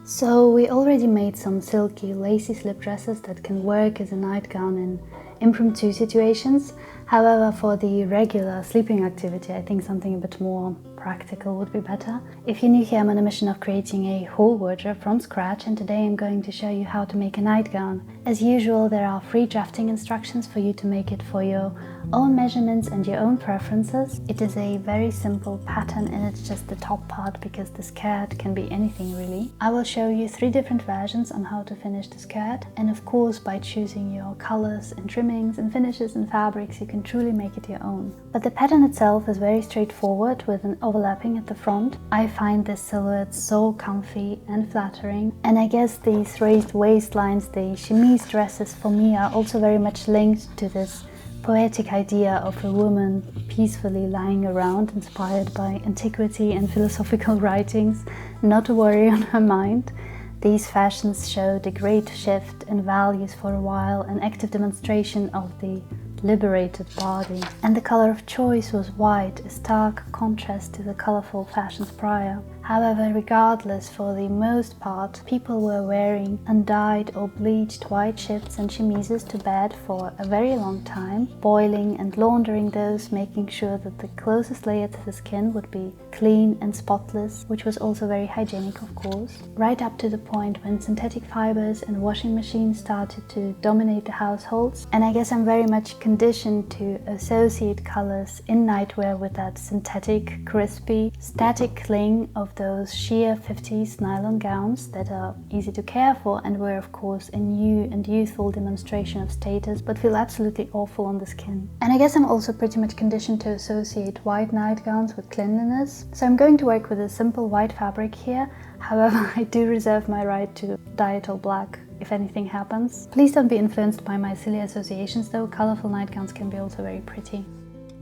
So we already made some silky, lacy slip dresses that can work as a nightgown in impromptu situations. However, for the regular sleeping activity, I think something a bit more practical would be better. If you're new here, I'm on a mission of creating a whole wardrobe from scratch, and today I'm going to show you how to make a nightgown. As usual, there are free drafting instructions for you to make it for your own measurements and your own preferences. It is a very simple pattern and it's just the top part because the skirt can be anything really. I will show you 3 different versions on how to finish the skirt, and of course by choosing your colors and trimmings and finishes and fabrics you can truly make it your own. But the pattern itself is very straightforward with an overlapping at the front. I find this silhouette so comfy and flattering, and I guess these raised waistlines, the chemise dresses for me are also very much linked to this poetic idea of a woman peacefully lying around, inspired by antiquity and philosophical writings, not a worry on her mind. These fashions showed a great shift in values for a while, an active demonstration of the liberated body. And the color of choice was white, a stark contrast to the colorful fashions prior. However, regardless, for the most part, people were wearing undyed or bleached white shifts and chemises to bed for a very long time, boiling and laundering those, making sure that the closest layer to the skin would be clean and spotless, which was also very hygienic, of course. Right up to the point when synthetic fibers and washing machines started to dominate the households. And I guess I'm very much conditioned to associate colors in nightwear with that synthetic, crispy, static cling of those sheer 50s nylon gowns that are easy to care for and were of course a new and youthful demonstration of status, but feel absolutely awful on the skin. And I guess I'm also pretty much conditioned to associate white nightgowns with cleanliness, so I'm going to work with a simple white fabric here. However, I do reserve my right to dye it all black if anything happens. Please don't be influenced by my silly associations though, colorful nightgowns can be also very pretty.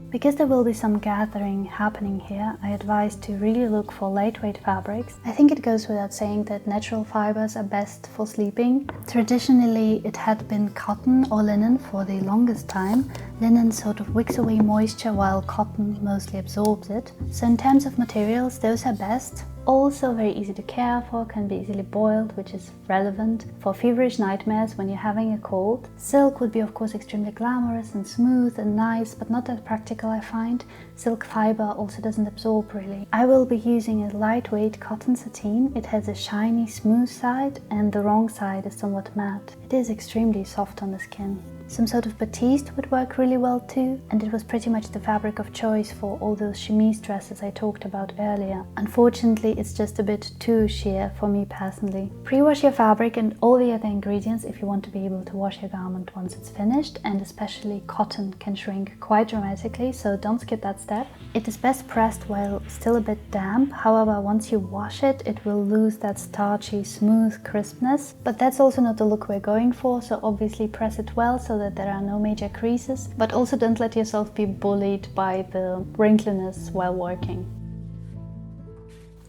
Because there will be some gathering happening here, I advise to really look for lightweight fabrics. I think it goes without saying that natural fibers are best for sleeping. Traditionally, it had been cotton or linen for the longest time. Linen sort of wicks away moisture while cotton mostly absorbs it. So in terms of materials, those are best. Also very easy to care for, can be easily boiled, which is relevant for feverish nightmares when you're having a cold. Silk would be of course extremely glamorous and smooth and nice, but not that practical I find. Silk fiber also doesn't absorb really. I will be using a lightweight cotton sateen. It has a shiny smooth side and the wrong side is somewhat matte. It is extremely soft on the skin. Some sort of batiste would work really well too, and it was pretty much the fabric of choice for all those chemise dresses I talked about earlier. Unfortunately, it's just a bit too sheer for me personally. Pre-wash your fabric and all the other ingredients if you want to be able to wash your garment once it's finished, and especially cotton can shrink quite dramatically, so don't skip that step. It is best pressed while still a bit damp, however once you wash it, it will lose that starchy, smooth crispness, but that's also not the look we're going for, so obviously press it well so that there are no major creases, but also don't let yourself be bullied by the wrinkliness while working.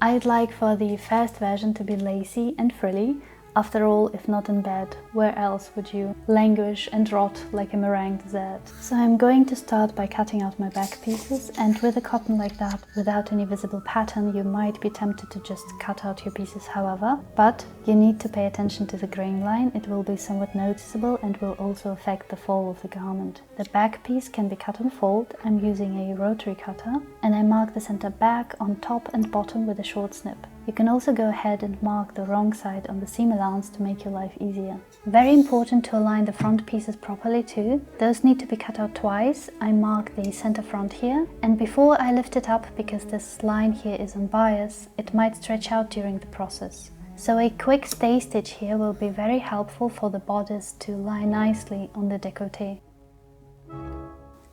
I'd like for the first version to be lacy and frilly. After all, if not in bed, where else would you languish and rot like a meringue dessert? So I'm going to start by cutting out my back pieces, and with a cotton like that, without any visible pattern, you might be tempted to just cut out your pieces however, but you need to pay attention to the grain line. It will be somewhat noticeable and will also affect the fall of the garment. The back piece can be cut on fold. I'm using a rotary cutter, and I mark the center back on top and bottom with a short snip. You can also go ahead and mark the wrong side on the seam allowance to make your life easier. Very important to align the front pieces properly too. Those need to be cut out twice. I mark the center front here, and before I lift it up, because this line here is on bias, it might stretch out during the process. So a quick stay stitch here will be very helpful for the bodice to lie nicely on the décolleté.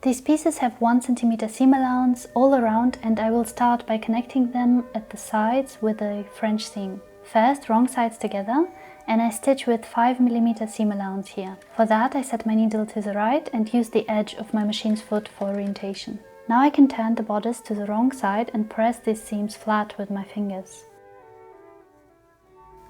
These pieces have 1 cm seam allowance all around, and I will start by connecting them at the sides with a French seam. First, wrong sides together, and I stitch with 5 mm seam allowance here. For that I set my needle to the right and use the edge of my machine's foot for orientation. Now I can turn the bodice to the wrong side and press these seams flat with my fingers.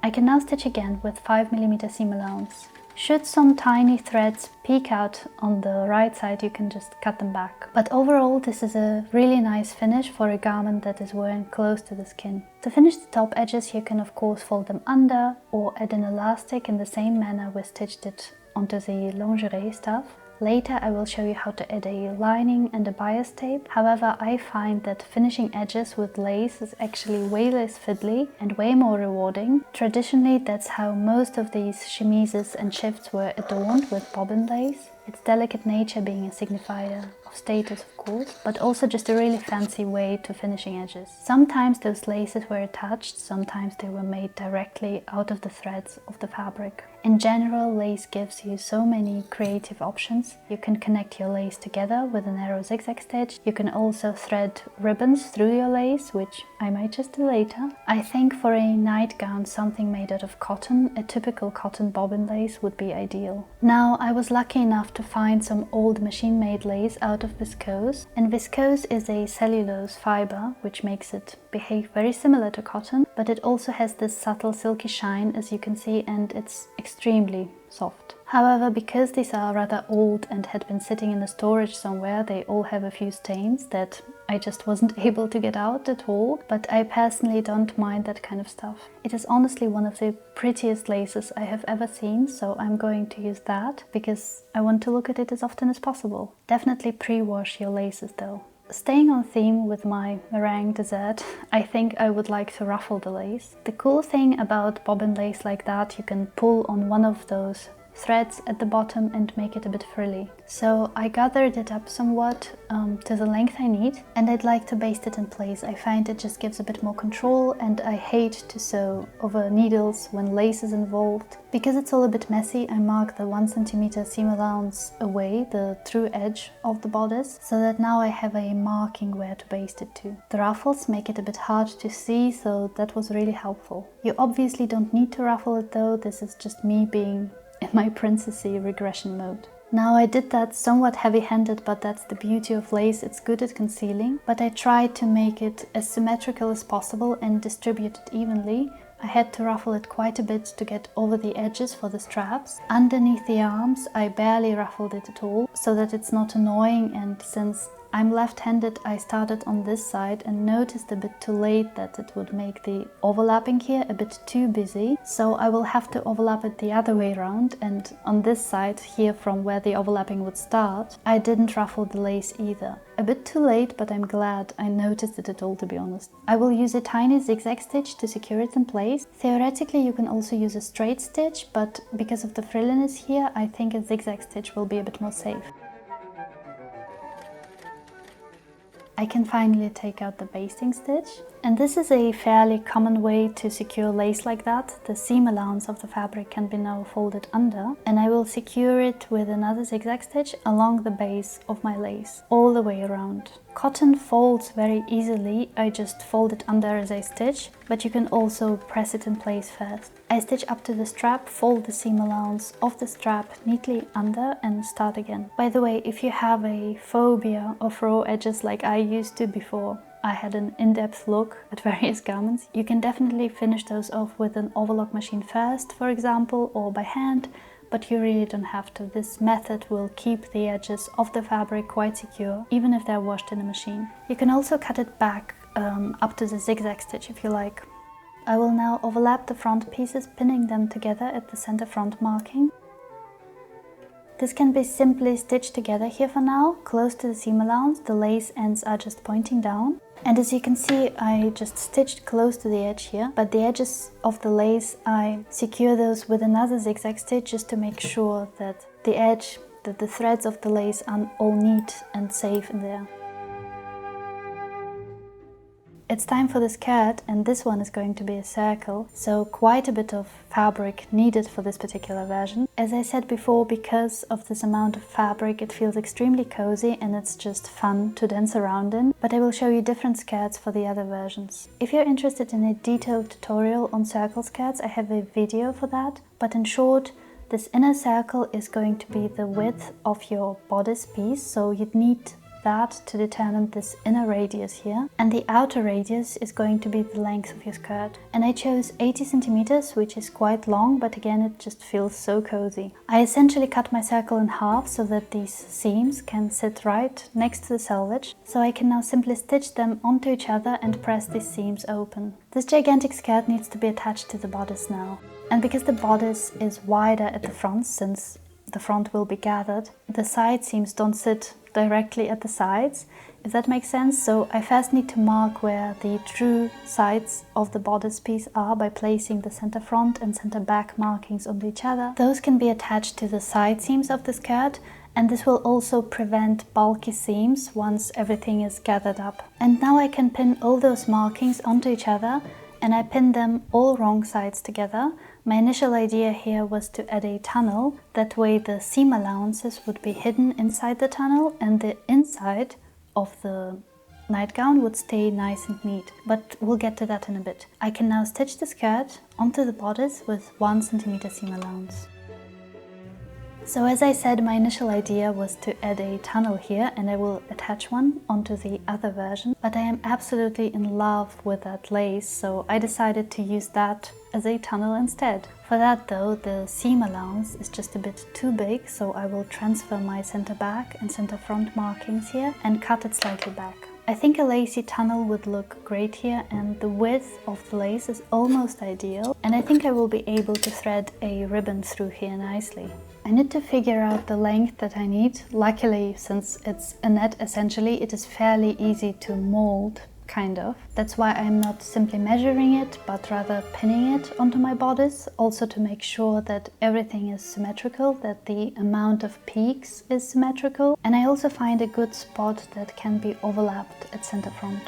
I can now stitch again with 5 mm seam allowance. Should some tiny threads peek out on the right side, you can just cut them back. But overall, this is a really nice finish for a garment that is worn close to the skin. To finish the top edges, you can of course fold them under or add an elastic in the same manner we stitched it onto the lingerie stuff. Later I will show you how to add a lining and a bias tape. However, I find that finishing edges with lace is actually way less fiddly and way more rewarding. Traditionally, that's how most of these chemises and shifts were adorned, with bobbin lace. Its delicate nature being a signifier of status, of course, but also just a really fancy way to finishing edges. Sometimes those laces were attached, sometimes they were made directly out of the threads of the fabric. In general, lace gives you so many creative options. You can connect your lace together with a narrow zigzag stitch. You can also thread ribbons through your lace, which I might just do later. I think for a nightgown, something made out of cotton, a typical cotton bobbin lace would be ideal. Now, I was lucky enough to find some old machine-made lace out of viscose, and viscose is a cellulose fiber which makes it behave very similar to cotton, but it also has this subtle silky shine, as you can see, and it's extremely soft. However, because these are rather old and had been sitting in the storage somewhere, they all have a few stains that I just wasn't able to get out at all, but I personally don't mind that kind of stuff. It is honestly one of the prettiest laces I have ever seen, so I'm going to use that because I want to look at it as often as possible. Definitely pre-wash your laces though. Staying on theme with my meringue dessert, I think I would like to ruffle the lace. The cool thing about bobbin lace like that, you can pull on one of those threads at the bottom and make it a bit frilly. So I gathered it up somewhat to the length I need, and I'd like to baste it in place. I find it just gives a bit more control, and I hate to sew over needles when lace is involved. Because it's all a bit messy, I mark the 1 cm seam allowance away, the true edge of the bodice, so that now I have a marking where to baste it to. The ruffles make it a bit hard to see, so that was really helpful. You obviously don't need to ruffle it though, this is just me being in my princessy regression mode. Now, I did that somewhat heavy-handed, but that's the beauty of lace, it's good at concealing, but I tried to make it as symmetrical as possible and distribute it evenly. I had to ruffle it quite a bit to get over the edges for the straps. Underneath the arms, I barely ruffled it at all, so that it's not annoying, and since I'm left-handed, I started on this side and noticed a bit too late that it would make the overlapping here a bit too busy. So I will have to overlap it the other way around, and on this side here from where the overlapping would start, I didn't ruffle the lace either. A bit too late, but I'm glad I noticed it at all, to be honest. I will use a tiny zigzag stitch to secure it in place. Theoretically, you can also use a straight stitch, but because of the frilliness here, I think a zigzag stitch will be a bit more safe. I can finally take out the basting stitch, and this is a fairly common way to secure lace like that. The seam allowance of the fabric can be now folded under, and I will secure it with another zigzag stitch along the base of my lace, all the way around. Cotton folds very easily, I just fold it under as I stitch, but you can also press it in place first. I stitch up to the strap, fold the seam allowance of the strap neatly under and start again. By the way, if you have a phobia of raw edges like I used to before I had an in-depth look at various garments, you can definitely finish those off with an overlock machine first, for example, or by hand, but you really don't have to. This method will keep the edges of the fabric quite secure, even if they're washed in a machine. You can also cut it back up to the zigzag stitch if you like. I will now overlap the front pieces, pinning them together at the center front marking. This can be simply stitched together here for now, close to the seam allowance. The lace ends are just pointing down. And as you can see, I just stitched close to the edge here, but the edges of the lace, I secure those with another zigzag stitch just to make sure that the threads of the lace are all neat and safe in there. It's time for the skirt, and this one is going to be a circle, so quite a bit of fabric needed for this particular version. As I said before, because of this amount of fabric, it feels extremely cozy and it's just fun to dance around in, but I will show you different skirts for the other versions. If you're interested in a detailed tutorial on circle skirts, I have a video for that, but in short, this inner circle is going to be the width of your bodice piece, so you'd need that to determine this inner radius here, and the outer radius is going to be the length of your skirt. And I chose 80 centimeters, which is quite long, but again it just feels so cozy. I essentially cut my circle in half so that these seams can sit right next to the selvage, so I can now simply stitch them onto each other and press these seams open. This gigantic skirt needs to be attached to the bodice now. And because the bodice is wider at the front, since the front will be gathered, the side seams don't sit directly at the sides, if that makes sense. So I first need to mark where the true sides of the bodice piece are by placing the center front and center back markings onto each other. Those can be attached to the side seams of the skirt, and this will also prevent bulky seams once everything is gathered up. And now I can pin all those markings onto each other, and I pinned them all wrong sides together. My initial idea here was to add a tunnel, that way the seam allowances would be hidden inside the tunnel and the inside of the nightgown would stay nice and neat, but we'll get to that in a bit. I can now stitch the skirt onto the bodice with 1 centimeter seam allowance. So as I said, my initial idea was to add a tunnel here, and I will attach one onto the other version, but I am absolutely in love with that lace, so I decided to use that as a tunnel instead. For that though, the seam allowance is just a bit too big, so I will transfer my center back and center front markings here and cut it slightly back. I think a lacy tunnel would look great here, and the width of the lace is almost ideal, and I think I will be able to thread a ribbon through here nicely. I need to figure out the length that I need. Luckily, since it's a net essentially, it is fairly easy to mold, kind of. That's why I'm not simply measuring it, but rather pinning it onto my bodice, also to make sure that everything is symmetrical, that the amount of peaks is symmetrical, and I also find a good spot that can be overlapped at center front.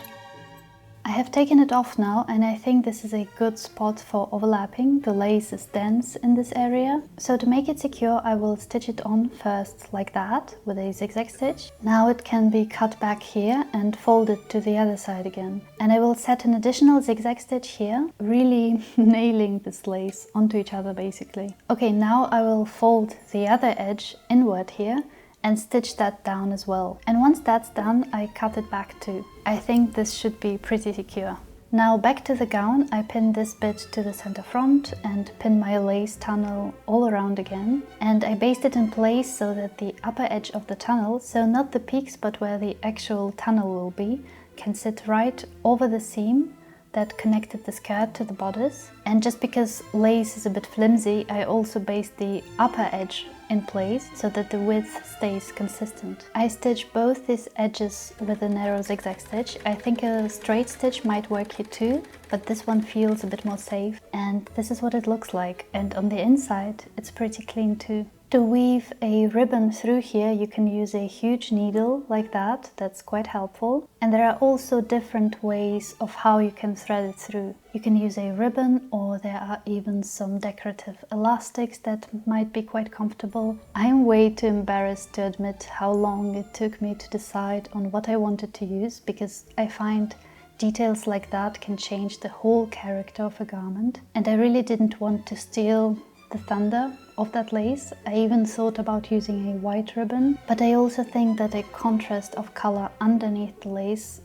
I have taken it off now, and I think this is a good spot for overlapping. The lace is dense in this area. So to make it secure, I will stitch it on first like that with a zigzag stitch. Now it can be cut back here and folded to the other side again. And I will set an additional zigzag stitch here, really nailing this lace onto each other basically. Okay, now I will fold the other edge inward here and stitch that down as well. And once that's done, I cut it back too. I think this should be pretty secure. Now back to the gown, I pin this bit to the center front and pin my lace tunnel all around again. And I basted it in place so that the upper edge of the tunnel, so not the peaks but where the actual tunnel will be, can sit right over the seam that connected the skirt to the bodice. And just because lace is a bit flimsy, I also based the upper edge in place so that the width stays consistent. I stitch both these edges with a narrow zigzag stitch. I think a straight stitch might work here too, but this one feels a bit more safe, and this is what it looks like. And on the inside it's pretty clean too. To weave a ribbon through here, you can use a huge needle like that. That's quite helpful. And there are also different ways of how you can thread it through. You can use a ribbon, or there are even some decorative elastics that might be quite comfortable. I am way too embarrassed to admit how long it took me to decide on what I wanted to use, because I find details like that can change the whole character of a garment. And I really didn't want to steal the thunder of that lace. I even thought about using a white ribbon, but I also think that a contrast of color underneath the lace,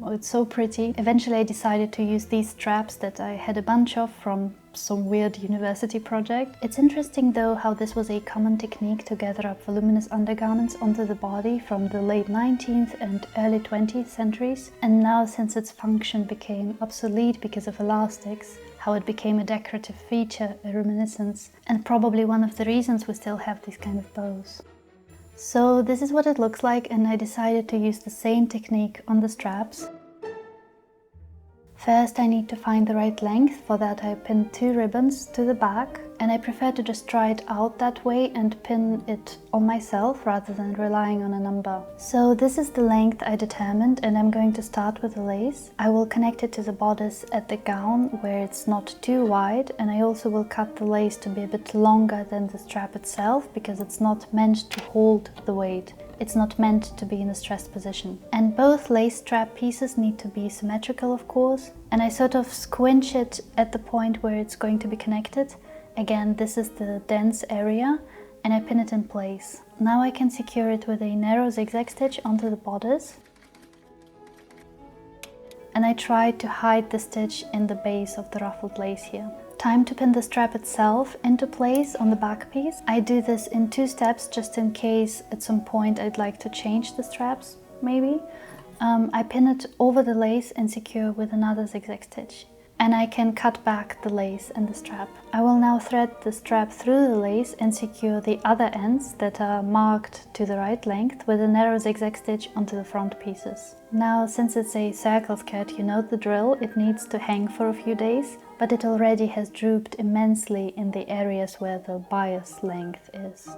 it's so pretty. Eventually I decided to use these straps that I had a bunch of from some weird university project. It's interesting though how this was a common technique to gather up voluminous undergarments onto the body from the late 19th and early 20th centuries, and now since its function became obsolete because of elastics, how it became a decorative feature, a reminiscence, and probably one of the reasons we still have these kind of bows. So this is what it looks like, and I decided to use the same technique on the straps. First I need to find the right length. For that I pinned 2 ribbons to the back, and I prefer to just try it out that way and pin it on myself rather than relying on a number. So this is the length I determined, and I'm going to start with the lace. I will connect it to the bodice at the gown where it's not too wide, and I also will cut the lace to be a bit longer than the strap itself, because it's not meant to hold the weight. It's not meant to be in a stressed position. And both lace strap pieces need to be symmetrical, of course, and I sort of squinch it at the point where it's going to be connected. Again, this is the dense area, and I pin it in place. Now I can secure it with a narrow zigzag stitch onto the bodice. And I tried to hide the stitch in the base of the ruffled lace here. Time to pin the strap itself into place on the back piece. I do this in 2 steps just in case at some point I'd like to change the straps, maybe. I pin it over the lace and secure with another zigzag stitch. And I can cut back the lace and the strap. I will now thread the strap through the lace and secure the other ends that are marked to the right length with a narrow zigzag stitch onto the front pieces. Now, since it's a circle skirt, you know the drill, it needs to hang for a few days, but it already has drooped immensely in the areas where the bias length is.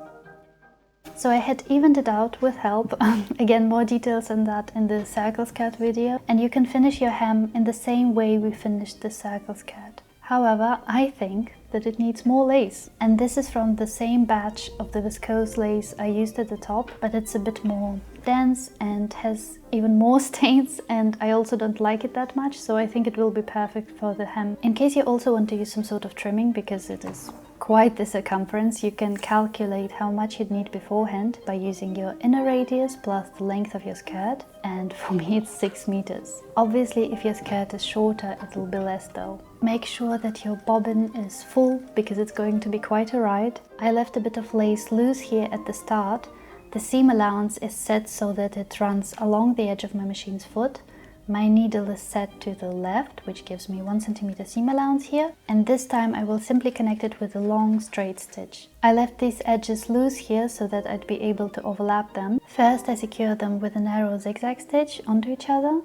So I had evened it out with help. Again, more details on that in the circle skirt video. And you can finish your hem in the same way we finished the circle skirt. However, I think that it needs more lace. And this is from the same batch of the viscose lace I used at the top, but it's a bit more dense and has even more stains, and I also don't like it that much, so I think it will be perfect for the hem. In case you also want to use some sort of trimming, because it is quite the circumference, you can calculate how much you'd need beforehand by using your inner radius plus the length of your skirt, and for me it's 6 meters. Obviously, if your skirt is shorter, it'll be less though. Make sure that your bobbin is full, because it's going to be quite a ride. I left a bit of lace loose here at the start. The seam allowance is set so that it runs along the edge of my machine's foot. My needle is set to the left, which gives me 1 centimeter seam allowance here, and this time I will simply connect it with a long straight stitch. I left these edges loose here so that I'd be able to overlap them. First I secure them with a narrow zigzag stitch onto each other,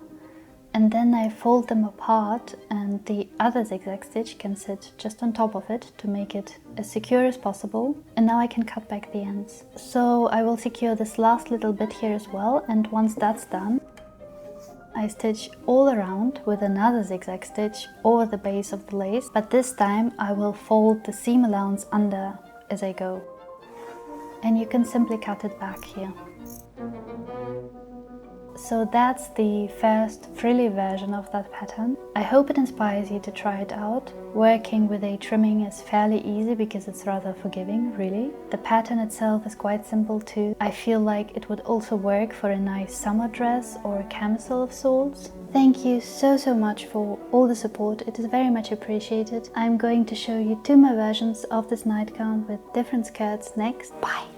and then I fold them apart, and the other zigzag stitch can sit just on top of it to make it as secure as possible. And now I can cut back the ends. So I will secure this last little bit here as well, and once that's done, I stitch all around with another zigzag stitch over the base of the lace, but this time I will fold the seam allowance under as I go. And you can simply cut it back here. So that's the first frilly version of that pattern. I hope it inspires you to try it out. Working with a trimming is fairly easy because it's rather forgiving, really. The pattern itself is quite simple too. I feel like it would also work for a nice summer dress or a camisole of sorts. Thank you so much for all the support, it is very much appreciated. I'm going to show you 2 more versions of this nightgown with different skirts next. Bye!